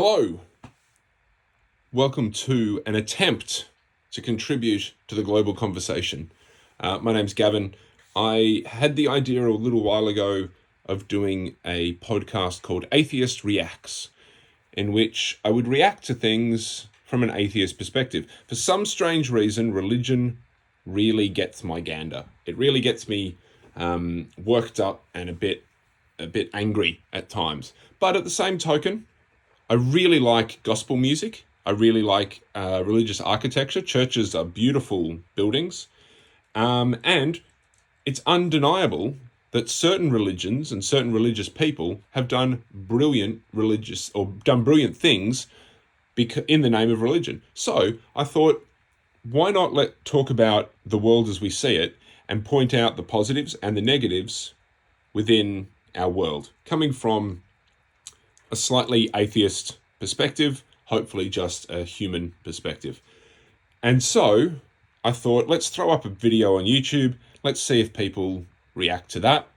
Hello. Welcome to an attempt to contribute to the global conversation. My name's Gavin. I had the idea a little while ago of doing a podcast called Atheist Reacts, in which I would react to things from an atheist perspective. For some strange reason, religion really gets my gander. It really gets me worked up and a bit angry at times. But at the same token, I really like gospel music. I really like religious architecture. Churches are beautiful buildings. And it's undeniable that certain religions and certain religious people have done brilliant things in the name of religion. So I thought, why not talk about the world as we see it and point out the positives and the negatives within our world, coming from a slightly atheist perspective, hopefully just a human perspective. And so I thought, let's throw up a video on YouTube. Let's see if people react to that.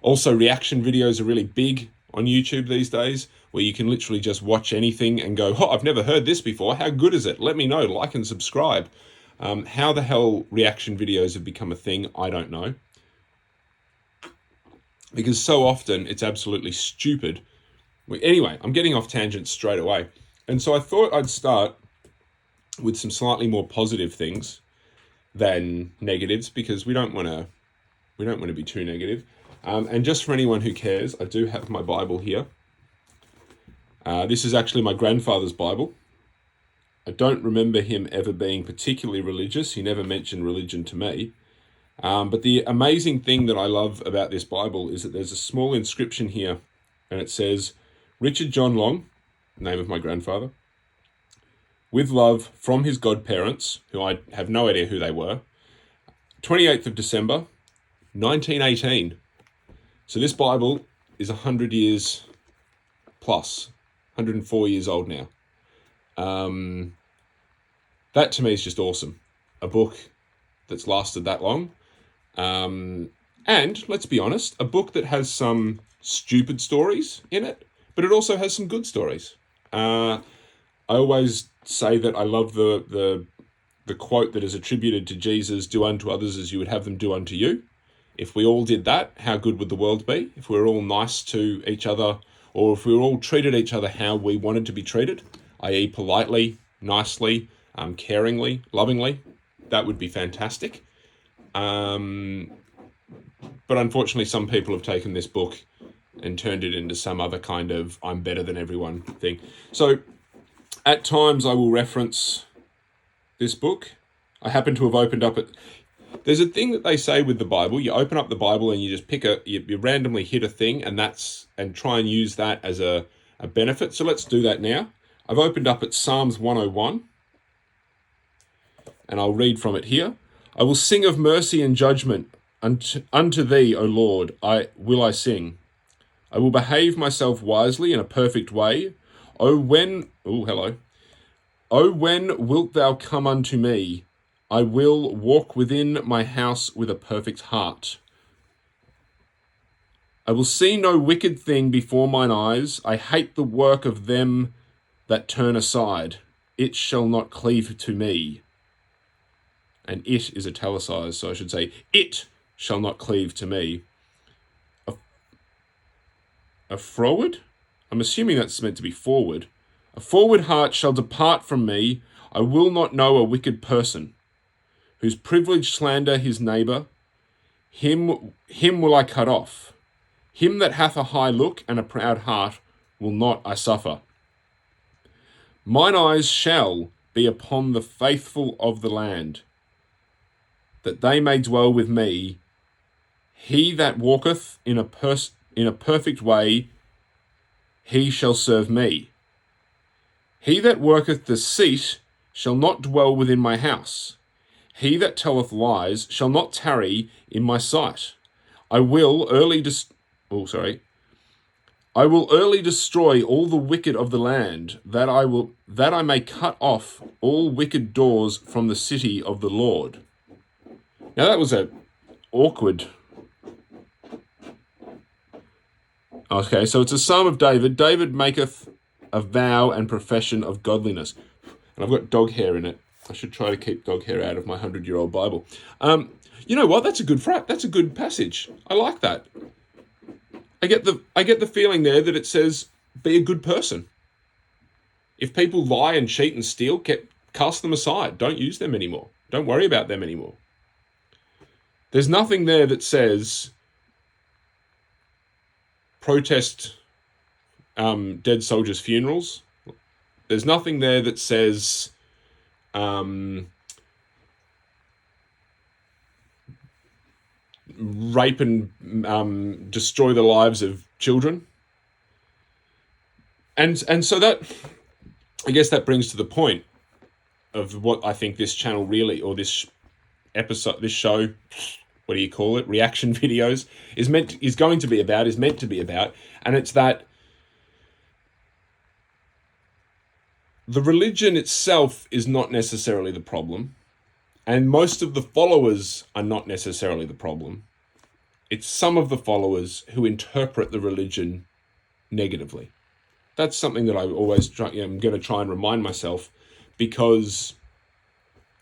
Also, reaction videos are really big on YouTube these days, where you can literally just watch anything and go, oh, I've never heard this before. How good is it? Let me know, like and subscribe. How the hell reaction videos have become a thing, I don't know. Because so often it's absolutely stupid. Anyway, I'm getting off tangent straight away. And so I thought I'd start with some slightly more positive things than negatives, because we don't want to be too negative. And just for anyone who cares, I do have my Bible here. This is actually my grandfather's Bible. I don't remember him ever being particularly religious. He never mentioned religion to me. But the amazing thing that I love about this Bible is that there's a small inscription here, and it says, Richard John Long, name of my grandfather, with love from his godparents, who I have no idea who they were, 28th of December, 1918. So this Bible is 100 years plus, 104 years old now. That to me is just awesome. A book that's lasted that long. And let's be honest, a book that has some stupid stories in it, but it also has some good stories. I always say that I love the quote that is attributed to Jesus, do unto others as you would have them do unto you. If we all did that, how good would the world be? If we were all nice to each other, or if we were all treated each other how we wanted to be treated, i.e. politely, nicely, caringly, lovingly, that would be fantastic. But unfortunately, some people have taken this book and turned it into some other kind of I'm better than everyone thing. So at times I will reference this book. I happen to have opened up it. There's a thing that they say with the Bible. You open up the Bible and you just you randomly hit a thing and try and use that as a benefit. So let's do that now. I've opened up at Psalms 101 and I'll read from it here. I will sing of mercy and judgment unto thee, O Lord, will I sing. I will behave myself wisely in a perfect way. When wilt thou come unto me? I will walk within my house with a perfect heart. I will see no wicked thing before mine eyes. I hate the work of them that turn aside. It shall not cleave to me. And it is italicized, so I should say, it shall not cleave to me. A froward? I'm assuming that's meant to be forward. A forward heart shall depart from me. I will not know a wicked person, whose privilege slander his neighbour. Him will I cut off. Him that hath a high look and a proud heart will not I suffer. Mine eyes shall be upon the faithful of the land, that they may dwell with me. He that walketh in a perfect way, he shall serve me. He that worketh deceit shall not dwell within my house. He that telleth lies shall not tarry in my sight. I will early destroy all the wicked of the land, that I may cut off all wicked doors from the city of the Lord. Now that was a awkward. Okay, so it's a psalm of David. David maketh a vow and profession of godliness. And I've got dog hair in it. I should try to keep dog hair out of my 100-year-old Bible. You know what? That's a good passage. I like that. I get the feeling there that it says, be a good person. If people lie and cheat and steal, cast them aside. Don't use them anymore. Don't worry about them anymore. There's nothing there that says protest dead soldiers' funerals. There's nothing there that says rape and destroy the lives of children. And so that, I guess that brings to the point of what I think this channel really, or this episode, this show, what do you call it? Reaction videos is meant to be about. And it's that the religion itself is not necessarily the problem. And most of the followers are not necessarily the problem. It's some of the followers who interpret the religion negatively. That's something that I always I'm going to try and remind myself, because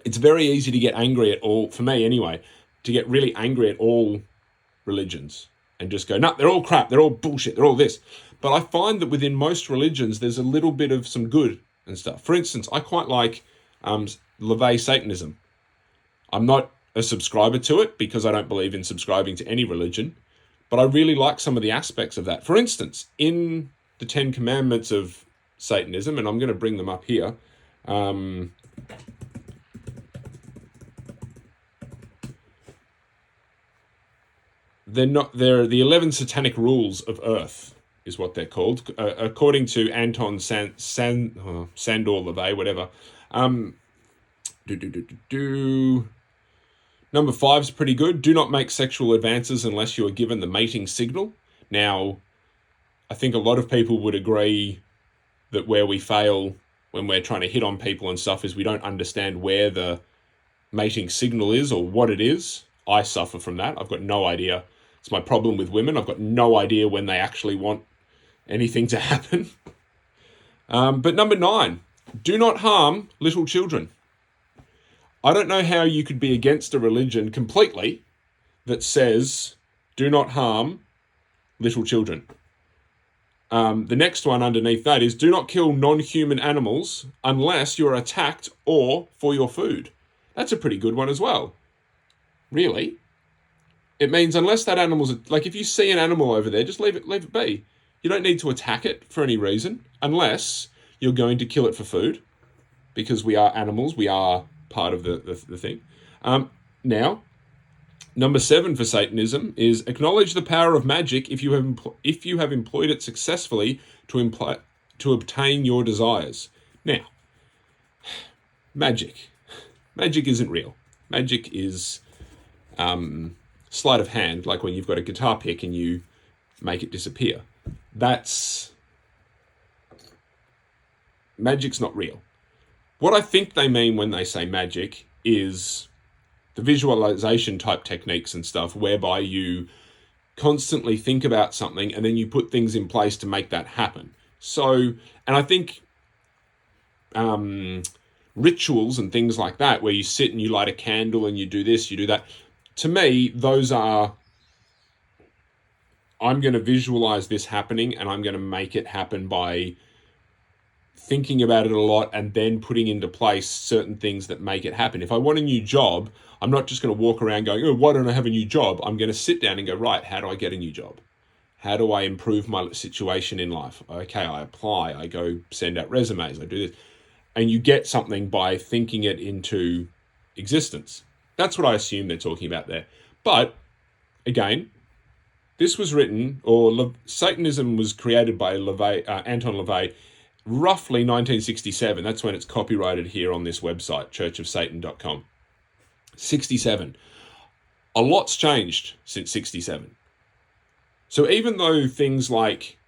it's very easy to get angry at all, for me anyway, to get really angry at all religions and just go, no, they're all crap, they're all bullshit, they're all this. But I find that within most religions, there's a little bit of some good and stuff. For instance, I quite like LaVey Satanism. I'm not a subscriber to it because I don't believe in subscribing to any religion, but I really like some of the aspects of that. For instance, in the 10 Commandments of Satanism, and I'm going to bring them up here. They're the 11 satanic rules of Earth is what they're called, according to Anton Sandor LaVey, whatever. Number 5 is pretty good. Do not make sexual advances unless you are given the mating signal. Now, I think a lot of people would agree that where we fail when we're trying to hit on people and stuff is we don't understand where the mating signal is or what it is. I suffer from that. I've got no idea. It's my problem with women. I've got no idea when they actually want anything to happen. But number 9, do not harm little children. I don't know how you could be against a religion completely that says do not harm little children. The next one underneath that is do not kill non-human animals unless you're attacked or for your food. That's a pretty good one as well. Really? It means unless that animal's, like if you see an animal over there, just leave it be. You don't need to attack it for any reason unless you're going to kill it for food, because we are animals. We are part of the thing. Now, number 7 for Satanism is acknowledge the power of magic if you have employed it successfully to obtain your desires. Now, magic isn't real. Magic is sleight of hand, like when you've got a guitar pick and you make it disappear. Magic's not real. What I think they mean when they say magic is the visualization type techniques and stuff, whereby you constantly think about something and then you put things in place to make that happen. So, and I think rituals and things like that, where you sit and you light a candle and you do this, you do that, to me, those are, I'm going to visualize this happening and I'm going to make it happen by thinking about it a lot and then putting into place certain things that make it happen. If I want a new job, I'm not just going to walk around going, oh, why don't I have a new job? I'm going to sit down and go, right, how do I get a new job? How do I improve my situation in life? Okay, I apply, I go send out resumes, I do this. And you get something by thinking it into existence. That's what I assume they're talking about there. But, again, this was written, or Satanism was created by Anton LaVey, roughly 1967. That's when it's copyrighted here on this website, churchofsatan.com. 67. A lot's changed since 67. So even though things like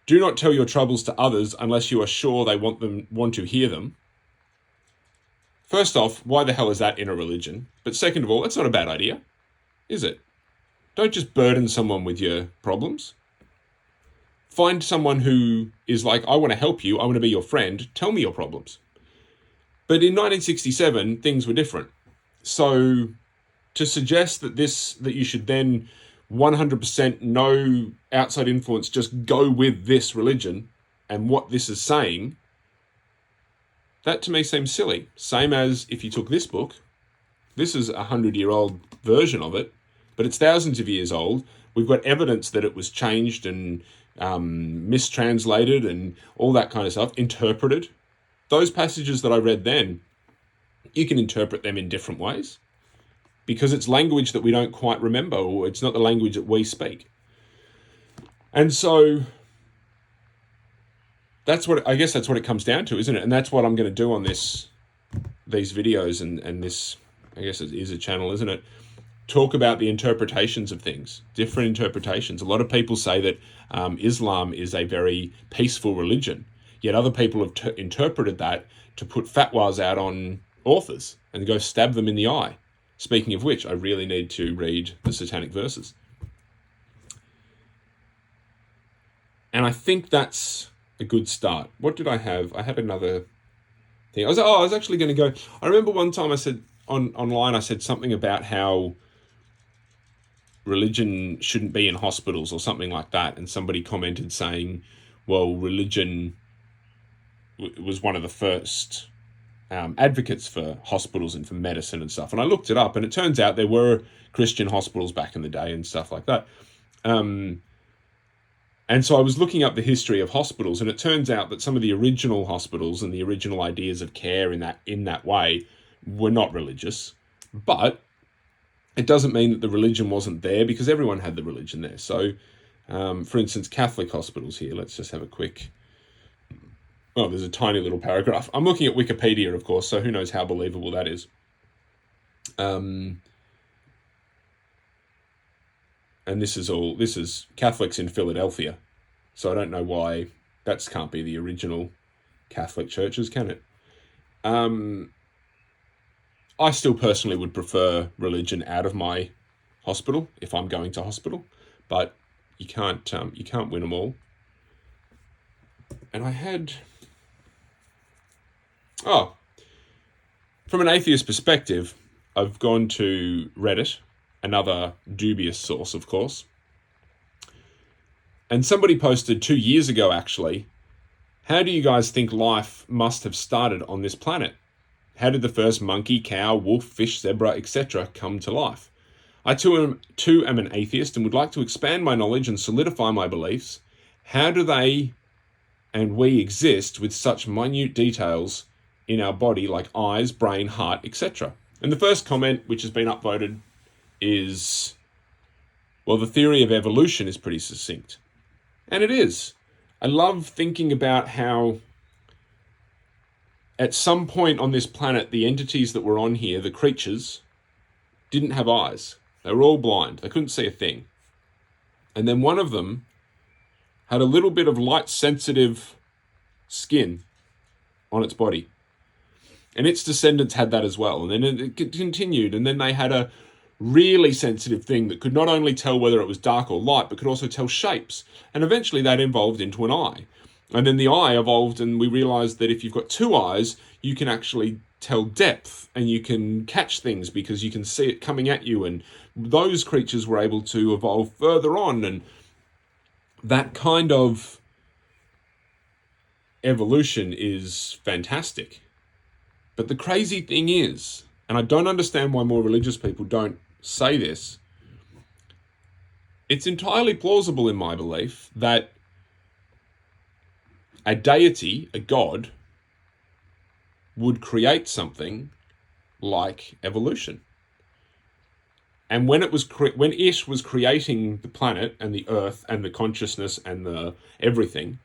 do not tell your troubles to others unless you are sure they want to hear them. First off, why the hell is that in a religion? But second of all, it's not a bad idea, is it? Don't just burden someone with your problems. Find someone who is like, I want to help you, I want to be your friend, tell me your problems. But in 1967, things were different. So to suggest that you should then 100% no outside influence, just go with this religion and what this is saying, that to me seems silly. Same as if you took this book, this is a 100-year-old version of it, but it's thousands of years old. We've got evidence that it was changed and mistranslated and all that kind of stuff, interpreted. Those passages that I read then, you can interpret them in different ways because it's language that we don't quite remember, or it's not the language that we speak. And so that's what it comes down to, isn't it? And that's what I'm going to do on these videos and this, I guess it is a channel, isn't it? Talk about the interpretations of things, different interpretations. A lot of people say that Islam is a very peaceful religion, yet other people have interpreted that to put fatwas out on authors and go stab them in the eye. Speaking of which, I really need to read the Satanic Verses. And I think that's a good start. What did I have? I had another thing. I was actually going to go. I remember one time I said online, I said something about how religion shouldn't be in hospitals or something like that. And somebody commented saying, well, religion was one of the first advocates for hospitals and for medicine and stuff. And I looked it up, and it turns out there were Christian hospitals back in the day and stuff like that. And so I was looking up the history of hospitals, and it turns out that some of the original hospitals and the original ideas of care in that way were not religious. But it doesn't mean that the religion wasn't there, because everyone had the religion there. So, for instance, Catholic hospitals here. Let's just have a quick... Oh, there's a tiny little paragraph. I'm looking at Wikipedia, of course, so who knows how believable that is. And this is Catholics in Philadelphia. So I don't know why that can't be the original Catholic churches, can it? I still personally would prefer religion out of my hospital if I'm going to hospital, but you can't win them all. And I had... from an atheist perspective, I've gone to Reddit, another dubious source, of course. And somebody posted 2 years ago, actually, how do you guys think life must have started on this planet? How did the first monkey, cow, wolf, fish, zebra, etc. come to life? I too am an atheist and would like to expand my knowledge and solidify my beliefs. How do they and we exist with such minute details in our body like eyes, brain, heart, etc.? And the first comment, which has been upvoted, is, well, the theory of evolution is pretty succinct. And it is. I love thinking about how at some point on this planet, the entities that were on here, the creatures, didn't have eyes. They were all blind. They couldn't see a thing. And then one of them had a little bit of light-sensitive skin on its body. And its descendants had that as well. And then it continued. And then they had a really sensitive thing that could not only tell whether it was dark or light, but could also tell shapes. And eventually that evolved into an eye. And then the eye evolved, and we realized that if you've got two eyes, you can actually tell depth and you can catch things because you can see it coming at you. And those creatures were able to evolve further on. And that kind of evolution is fantastic. But the crazy thing is, and I don't understand why more religious people don't say this, it's entirely plausible in my belief that a deity, a god, would create something like evolution. And when when Ish was creating the planet and the earth and the consciousness and the everything,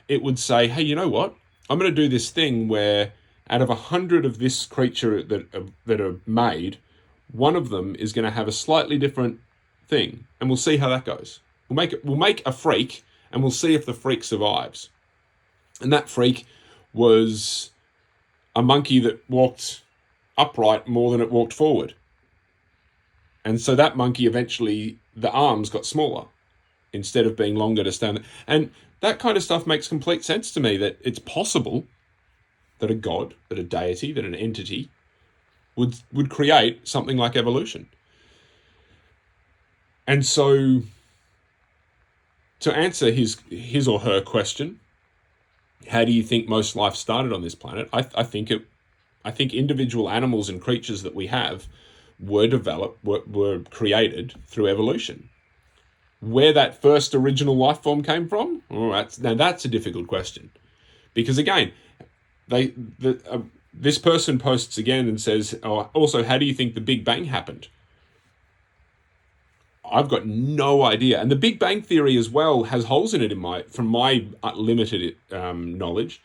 it would say, hey, you know what? I'm going to do this thing where out of 100 of this creature that are made, one of them is going to have a slightly different thing, and we'll see how that goes. We'll make a freak, and we'll see if the freak survives. And that freak was a monkey that walked upright more than it walked forward. And so that monkey eventually, the arms got smaller instead of being longer to stand. And that kind of stuff makes complete sense to me, that it's possible that a god, that a deity, that an entity would create something like evolution. And so, to answer his or her question, how do you think most life started on this planet? I think individual animals and creatures that we have were developed, were created through evolution. Where that first original life form came from, that's a difficult question, because again, this person posts again and says, "Oh, also, how do you think the Big Bang happened?" I've got no idea, and the Big Bang theory as well has holes in it from my limited knowledge.